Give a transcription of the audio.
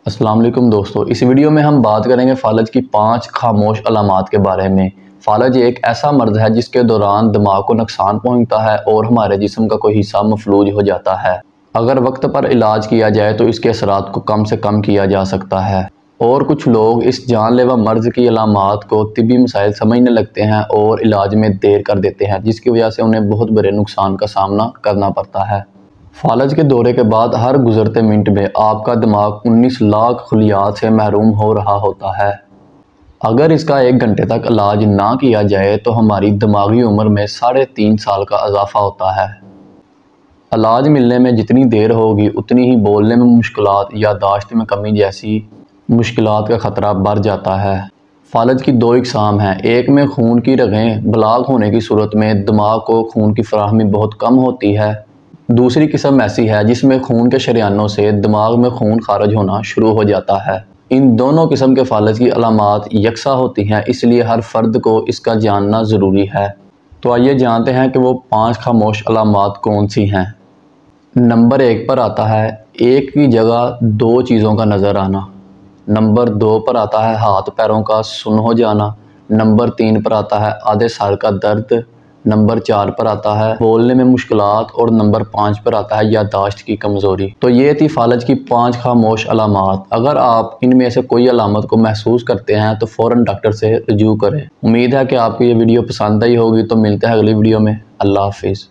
السلام علیکم دوستو، اس ویڈیو میں ہم بات کریں گے فالج کی 5 خاموش علامات کے بارے میں۔ فالج ایک ایسا مرض ہے جس کے دوران دماغ کو نقصان پہنچتا ہے اور ہمارے جسم کا کوئی حصہ مفلوج ہو جاتا ہے۔ اگر وقت پر علاج کیا جائے تو اس کے اثرات کو کم سے کم کیا جا سکتا ہے، اور کچھ لوگ اس جان لیوا مرض کی علامات کو طبی مسائل سمجھنے لگتے ہیں اور علاج میں دیر کر دیتے ہیں، جس کی وجہ سے انہیں بہت بڑے نقصان کا سامنا کرنا پڑتا ہے۔ فالج کے دورے کے بعد ہر گزرتے منٹ میں آپ کا دماغ 19 لاکھ خلیات سے محروم ہو رہا ہوتا ہے۔ اگر اس کا 1 گھنٹے تک علاج نہ کیا جائے تو ہماری دماغی عمر میں 3.5 سال کا اضافہ ہوتا ہے۔ علاج ملنے میں جتنی دیر ہوگی اتنی ہی بولنے میں مشکلات، یادداشت میں کمی جیسی مشکلات کا خطرہ بڑھ جاتا ہے۔ فالج کی 2 اقسام ہیں۔ ایک میں خون کی رگیں بلاک ہونے کی صورت میں دماغ کو خون کی فراہمی بہت کم ہوتی ہے۔ دوسری قسم ایسی ہے جس میں خون کے شریانوں سے دماغ میں خون خارج ہونا شروع ہو جاتا ہے۔ ان دونوں قسم کے فالج کی علامات یکساں ہوتی ہیں، اس لیے ہر فرد کو اس کا جاننا ضروری ہے۔ تو آئیے جانتے ہیں کہ وہ 5 خاموش علامات کون سی ہیں۔ نمبر 1 پر آتا ہے ایک کی جگہ 2 چیزوں کا نظر آنا۔ نمبر 2 پر آتا ہے ہاتھ پیروں کا سن ہو جانا۔ نمبر 3 پر آتا ہے آدھے سر کا درد۔ نمبر 4 پر آتا ہے بولنے میں مشکلات، اور نمبر 5 پر آتا ہے یادداشت کی کمزوری۔ تو یہ تھی فالج کی 5 خاموش علامات۔ اگر آپ ان میں سے کوئی علامت کو محسوس کرتے ہیں تو فوراً ڈاکٹر سے رجوع کریں۔ امید ہے کہ آپ کو یہ ویڈیو پسند آئی ہوگی، تو ملتے ہیں اگلی ویڈیو میں۔ اللہ حافظ۔